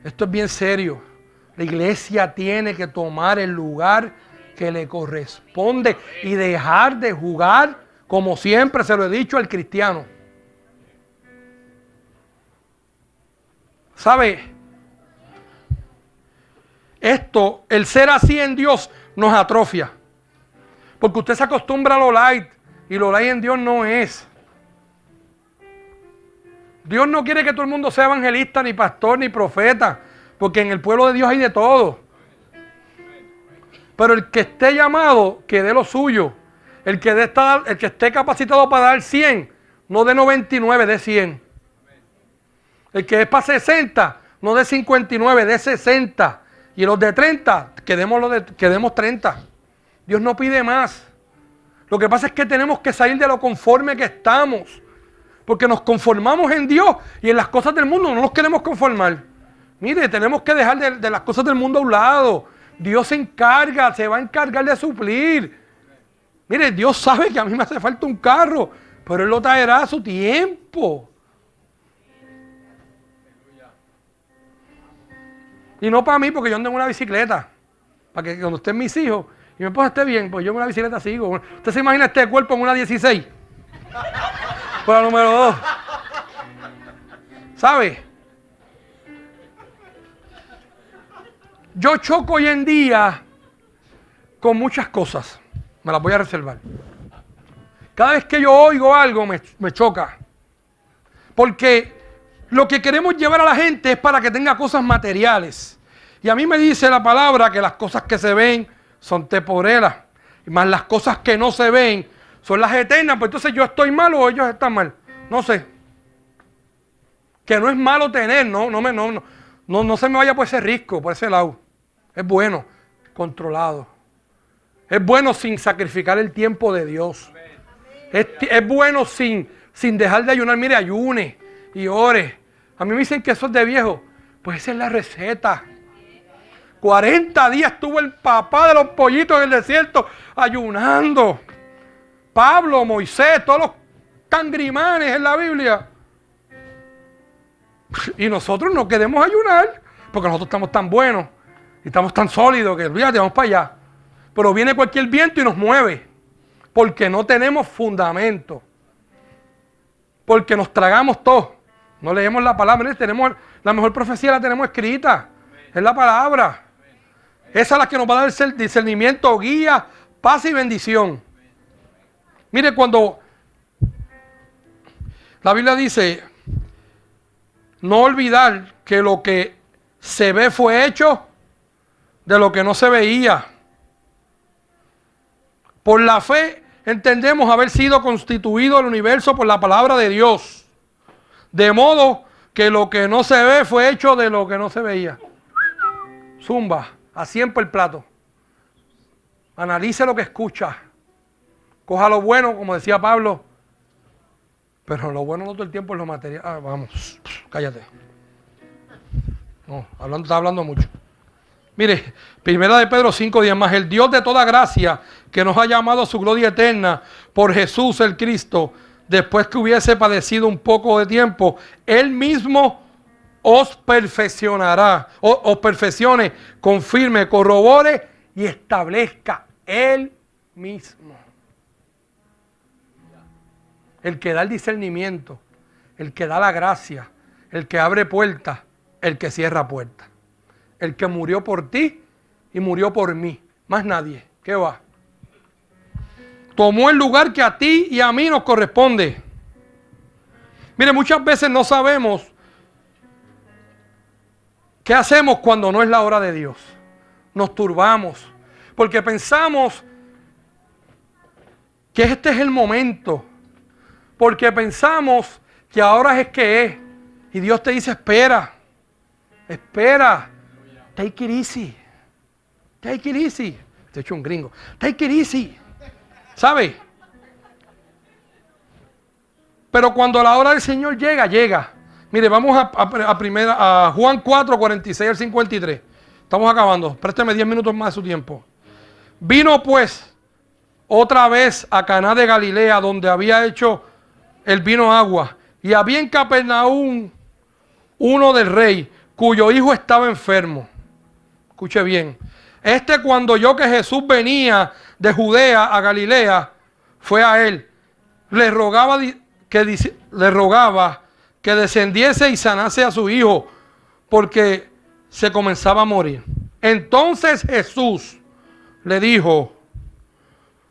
Esto es bien serio. La iglesia tiene que tomar el lugar que le corresponde y dejar de jugar, como siempre se lo he dicho al cristiano. ¿Sabe? Esto, el ser así en Dios, nos atrofia. Porque usted se acostumbra a lo light, y lo light en Dios no es. Dios no quiere que todo el mundo sea evangelista, ni pastor, ni profeta, porque en el pueblo de Dios hay de todo. Pero el que esté llamado, que dé lo suyo. El que esté capacitado para dar 100, no de 99, de 100. El que es para 60, no de 59, de 60. Y los de 30, que demos 30. Dios no pide más. Lo que pasa es que tenemos que salir de lo conforme que estamos. Porque nos conformamos en Dios y en las cosas del mundo no nos queremos conformar. Mire, tenemos que dejar de las cosas del mundo a un lado. Dios se va a encargar de suplir. Mire, Dios sabe que a mí me hace falta un carro, pero Él lo traerá a su tiempo. Y no para mí, porque yo ando en una bicicleta. Para que cuando estén mis hijos y mi esposa esté bien, pues yo en una bicicleta sigo. ¿Usted se imagina este cuerpo en una 16? Por la número 2. ¿Sabe? Yo choco hoy en día con muchas cosas. Me las voy a reservar. Cada vez que yo oigo algo me choca. Porque lo que queremos llevar a la gente es para que tenga cosas materiales. Y a mí me dice la palabra que las cosas que se ven son temporeras. Y más las cosas que no se ven son las eternas. Pues entonces yo estoy mal o ellos están mal. No sé. Que no es malo tener, no se me vaya por ese risco, por ese lado. Es bueno, controlado. Es bueno sin sacrificar el tiempo de Dios. Es bueno sin dejar de ayunar. Mire, ayune y ore. A mí me dicen que eso es de viejo. Pues esa es la receta. 40 días estuvo el papá de los pollitos en el desierto ayunando. Pablo, Moisés, todos los cangrimanes en la Biblia. Y nosotros no queremos ayunar porque nosotros estamos tan buenos y estamos tan sólidos que olvídate, vamos para allá. Pero viene cualquier viento y nos mueve porque no tenemos fundamento. Porque nos tragamos todo. No leemos la palabra. Tenemos la mejor profecía, la tenemos escrita. Es la palabra. Esa es la que nos va a dar el discernimiento, guía, paz y bendición. Mire, cuando la Biblia dice, no olvidar que lo que se ve fue hecho de lo que no se veía. Por la fe entendemos haber sido constituido el universo por la palabra de Dios. De modo que lo que no se ve fue hecho de lo que no se veía. Zumba, así en el plato. Analice lo que escucha. Coja lo bueno, como decía Pablo. Pero lo bueno no todo el tiempo es lo material. Vamos, cállate. No, está hablando mucho. Mire, 1 de Pedro 5:10 más. El Dios de toda gracia, que nos ha llamado a su gloria eterna por Jesús el Cristo, después que hubiese padecido un poco de tiempo, Él mismo os perfeccionará, os perfeccione, confirme, corrobore y establezca Él mismo. El que da el discernimiento, el que da la gracia, el que abre puertas, el que cierra puertas. El que murió por ti y murió por mí. Más nadie. ¿Qué va? Tomó el lugar que a ti y a mí nos corresponde. Mire, muchas veces no sabemos qué hacemos cuando no es la hora de Dios. Nos turbamos porque pensamos que este es el momento, porque pensamos que ahora es que es. Y Dios te dice, espera, take it easy, take it easy. Te he hecho un gringo, take it easy, ¿sabe? Pero cuando la hora del Señor llega, llega. Mire, vamos a Juan 4, 46 al 53. Estamos acabando, présteme 10 minutos más de su tiempo. Vino pues otra vez a Caná de Galilea, donde había hecho el vino agua. Y había en Capernaum uno del rey, cuyo hijo estaba enfermo. Escuche bien. Cuando oyó que Jesús venía de Judea a Galilea, fue a él. Le rogaba que descendiese y sanase a su hijo, porque se comenzaba a morir. Entonces Jesús le dijo,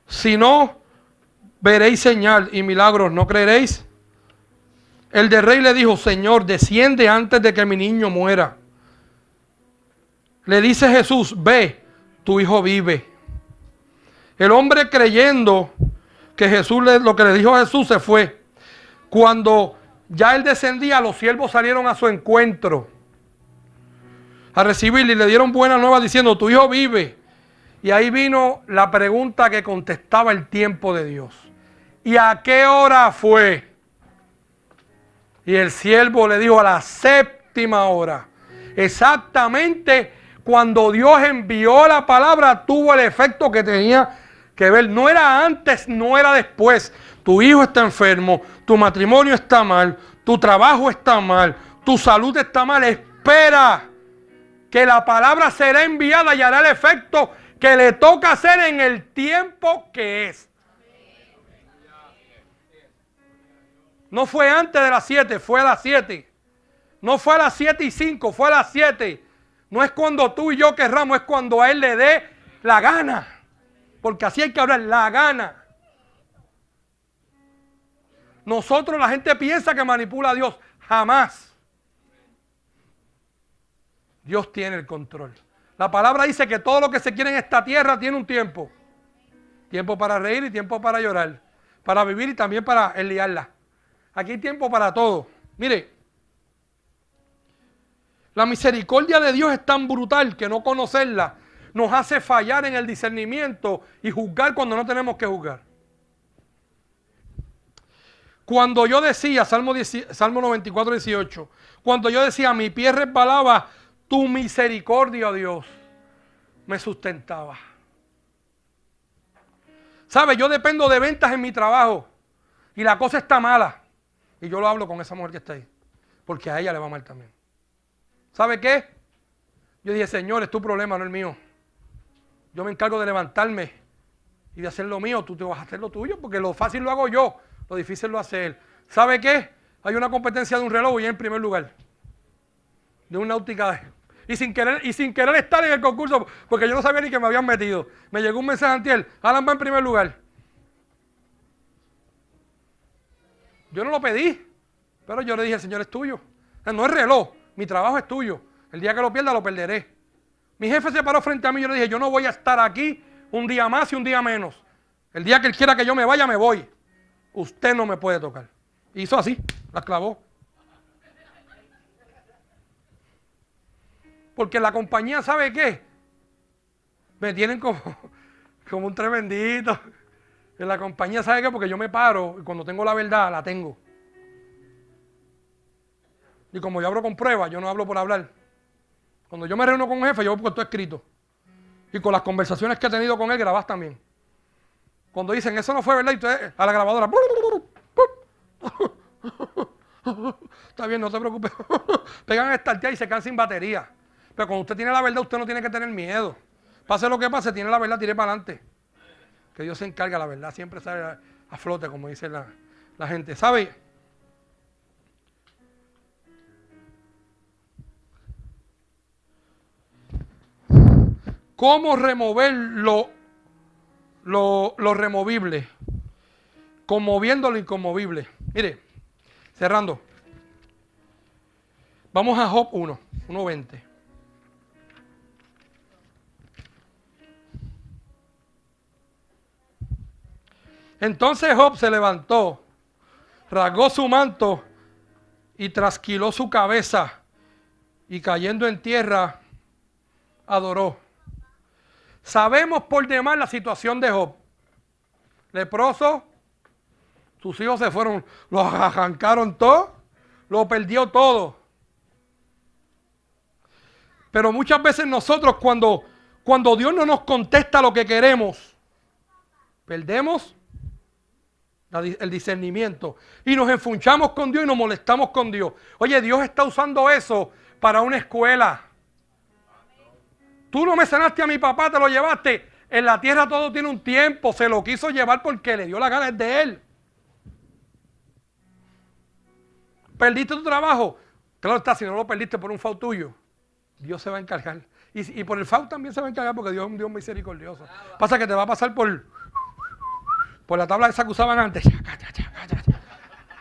si no veréis señal y milagros, ¿no creeréis? El del rey le dijo, Señor, desciende antes de que mi niño muera. Le dice Jesús, ve, tu hijo vive. El hombre, creyendo que lo que le dijo Jesús, se fue. Cuando ya él descendía, los siervos salieron a su encuentro a recibirle y le dieron buena nueva diciendo, tu hijo vive. Y ahí vino la pregunta que contestaba el tiempo de Dios. ¿Y a qué hora fue? Y el siervo le dijo, a la 7ª hora. Exactamente cuando Dios envió la palabra, tuvo el efecto que tenía que ver. No era antes, no era después. Tu hijo está enfermo, tu matrimonio está mal, tu trabajo está mal, tu salud está mal. Espera que la palabra será enviada y hará el efecto que le toca hacer en el tiempo que es. No fue antes de las 7, fue a las 7. No fue a las 7:05, fue a las 7. No es cuando tú y yo querramos, es cuando a Él le dé la gana. Porque así hay que hablar, la gana. Nosotros, la gente piensa que manipula a Dios. Jamás. Dios tiene el control. La palabra dice que todo lo que se quiere en esta tierra tiene un tiempo. Tiempo para reír y tiempo para llorar. Para vivir y también para enliarla. Aquí hay tiempo para todo. Mire, la misericordia de Dios es tan brutal que no conocerla nos hace fallar en el discernimiento y juzgar cuando no tenemos que juzgar. Cuando yo decía, Salmo 94, 18, cuando yo decía, mi pie resbalaba, tu misericordia, oh Dios, me sustentaba. ¿Sabe? Yo dependo de ventas en mi trabajo y la cosa está mala. Y yo lo hablo con esa mujer que está ahí, porque a ella le va mal también. ¿Sabe qué? Yo dije, Señor, es tu problema, no el mío. Yo me encargo de levantarme y de hacer lo mío, tú te vas a hacer lo tuyo, porque lo fácil lo hago yo, lo difícil lo hace Él. ¿Sabe qué? Hay una competencia de un reloj y en primer lugar. De una náutica. Y sin querer estar en el concurso, porque yo no sabía ni que me habían metido. Me llegó un mensaje antier, Alan va en primer lugar. Yo no lo pedí, pero yo le dije, el Señor es tuyo. No es reloj, mi trabajo es tuyo. El día que lo pierda, lo perderé. Mi jefe se paró frente a mí y yo le dije, yo no voy a estar aquí un día más y un día menos. El día que Él quiera que yo me vaya, me voy. Usted no me puede tocar. Hizo así, la clavó. Porque la compañía, ¿sabe qué? Me tienen como un tremendito. En la compañía, ¿sabe qué? Porque yo me paro y cuando tengo la verdad, la tengo. Y como yo hablo con pruebas, yo no hablo por hablar. Cuando yo me reúno con un jefe, yo busco todo escrito. Y con las conversaciones que he tenido con él, grabás también. Cuando dicen, eso no fue verdad, y usted a la grabadora. Está bien, no te preocupes. Pegan a startear y se quedan sin batería. Pero cuando usted tiene la verdad, usted no tiene que tener miedo. Pase lo que pase, tiene la verdad, tire para adelante. Que Dios se encarga, la verdad siempre sale a flote, como dice la gente. ¿Sabe? ¿Cómo remover lo removible? Conmoviendo lo inconmovible. Mire, Cerrando. Vamos a Job 1:20. Entonces Job se levantó, rasgó su manto y trasquiló su cabeza y cayendo en tierra, adoró. Sabemos por demás la situación de Job. Leproso, sus hijos se fueron, lo arrancaron todo, lo perdió todo. Pero muchas veces nosotros cuando Dios no nos contesta lo que queremos, perdemos el discernimiento y nos enfunchamos con Dios y nos molestamos con Dios. Oye, Dios está usando eso para una escuela. Tú no me sanaste a mi papá, te lo llevaste. En la tierra todo tiene un tiempo. Se lo quiso llevar porque le dio la gana, es de él. ¿Perdiste tu trabajo? Claro está, si no lo perdiste por un FAU tuyo, Dios se va a encargar. Y por el FAU también se va a encargar porque Dios es un Dios misericordioso. Pasa que te va a pasar por la tabla esa que usaban antes.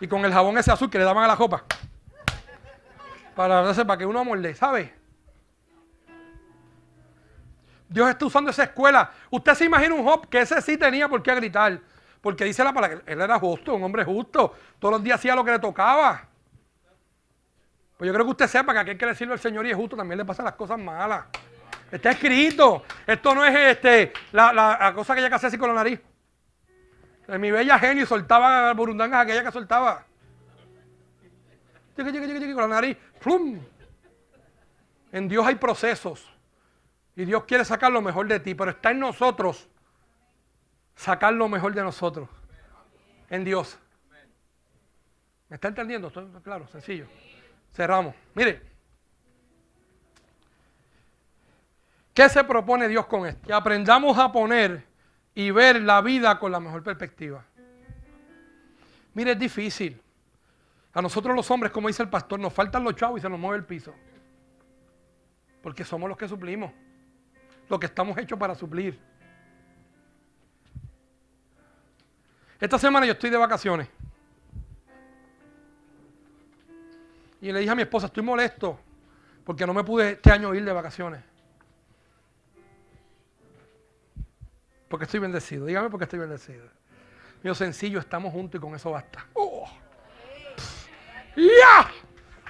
Y con el jabón ese azul que le daban a la ropa. Para que uno amolde, ¿sabe? Dios está usando esa escuela. Usted se imagina un Job que ese sí tenía por qué gritar. Porque dice la palabra que él era justo, un hombre justo. Todos los días hacía lo que le tocaba. Pues yo creo que usted sepa que aquel que le sirve al Señor y es justo también le pasan las cosas malas. Está escrito. Esto no es la cosa que ella que hace así con la nariz. Mi bella genio soltaba burundangas aquella que soltaba. Con la nariz. ¡Plum! En Dios hay procesos. Y Dios quiere sacar lo mejor de ti, pero está en nosotros sacar lo mejor de nosotros. En Dios. ¿Me está entendiendo? Esto es claro, sencillo. Cerramos. Mire. ¿Qué se propone Dios con esto? Que aprendamos a poner y ver la vida con la mejor perspectiva. Mire, es difícil. A nosotros los hombres, como dice el pastor, nos faltan los chavos y se nos mueve el piso. Porque somos los que suplimos. Lo que estamos hechos para suplir. Esta semana yo estoy de vacaciones. Y le dije a mi esposa, estoy molesto porque no me pude este año ir de vacaciones. Porque estoy bendecido. Dígame por qué estoy bendecido. Mío, sencillo, estamos juntos y con eso basta. ¡Oh! ¡Ya!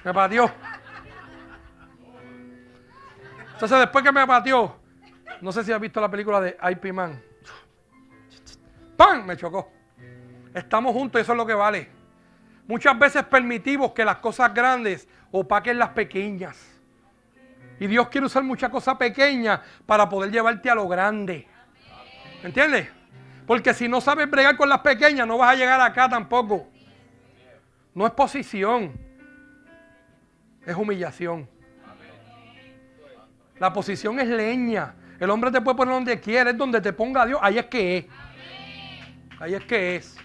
Me pateó. Entonces después que me pateó, no sé si has visto la película de IP Man. ¡Pam! Me chocó. Estamos juntos y eso es lo que vale. Muchas veces permitimos que las cosas grandes opaquen las pequeñas. Y Dios quiere usar muchas cosas pequeñas para poder llevarte a lo grande. ¿Me entiendes? Porque si no sabes bregar con las pequeñas, no vas a llegar acá tampoco. No es posición. Es humillación. La posición es leña. El hombre te puede poner donde quiera, es donde te ponga Dios. Ahí es que es. Ahí es que es.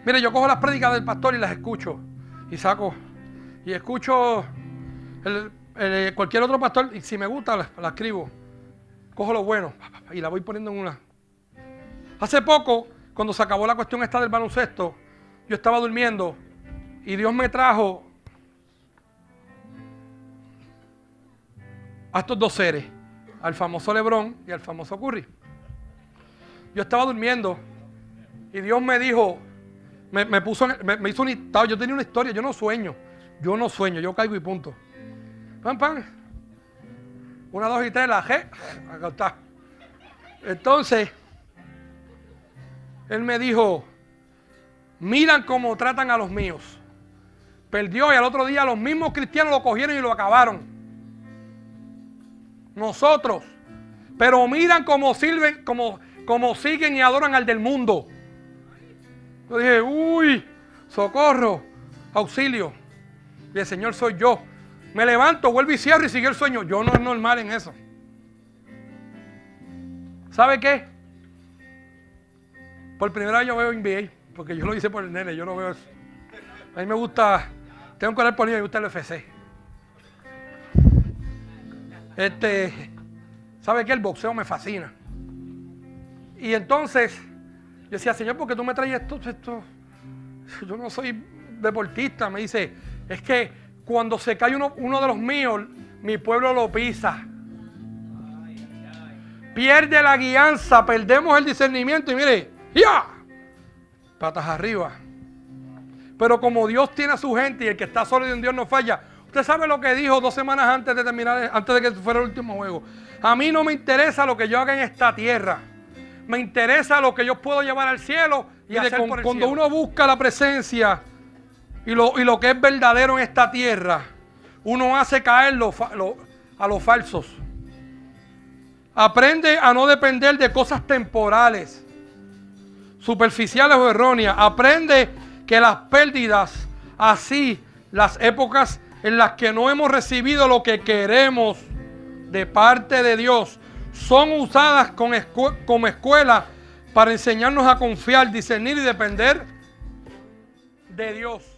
Mire, yo cojo las prédicas del pastor y las escucho. Y saco. Y escucho cualquier otro pastor. Y si me gusta, la escribo. Cojo lo bueno. Y la voy poniendo en una. Hace poco, cuando se acabó la cuestión esta del baloncesto, yo estaba durmiendo. Y Dios me trajo a estos dos seres. Al famoso LeBron y al famoso Curry. Yo estaba durmiendo. Y Dios me dijo... Me hizo yo tenía una historia, yo no sueño, yo caigo y punto. Pam, pam. 1, 2 y 3, la G, acá está. Entonces, él me dijo, miran cómo tratan a los míos. Perdió y al otro día los mismos cristianos lo cogieron y lo acabaron. Nosotros. Pero miran cómo sirven, cómo siguen y adoran al del mundo. Yo dije, uy, socorro, auxilio. Y el Señor soy yo. Me levanto, vuelvo y cierro y sigue el sueño. Yo no es normal en eso. ¿Sabe qué? Por primera vez yo veo NBA, porque yo lo hice por el nene, yo no veo eso. A mí me gusta, tengo un corazón por niño, me gusta el UFC. ¿Sabe qué? El boxeo me fascina. Y entonces, yo decía, Señor, ¿por qué tú me traes esto? Yo no soy deportista. Me dice, es que cuando se cae uno de los míos, mi pueblo lo pisa. Pierde la guianza, perdemos el discernimiento y mire, ¡ya! Patas arriba. Pero como Dios tiene a su gente y el que está sólido en Dios no falla. Usted sabe lo que dijo 2 semanas antes de terminar, antes de que fuera el último juego. A mí no me interesa lo que yo haga en esta tierra. Me interesa lo que yo puedo llevar al cielo y hacer por el Cuando cielo. uno busca la presencia y lo que es verdadero en esta tierra, Uno hace caer a los falsos. aprende a no depender de cosas temporales, superficiales o erróneas. Aprende que las pérdidas, así las épocas en las que no hemos recibido lo que queremos de parte de Dios, son usadas como escuela para enseñarnos a confiar, discernir y depender de Dios.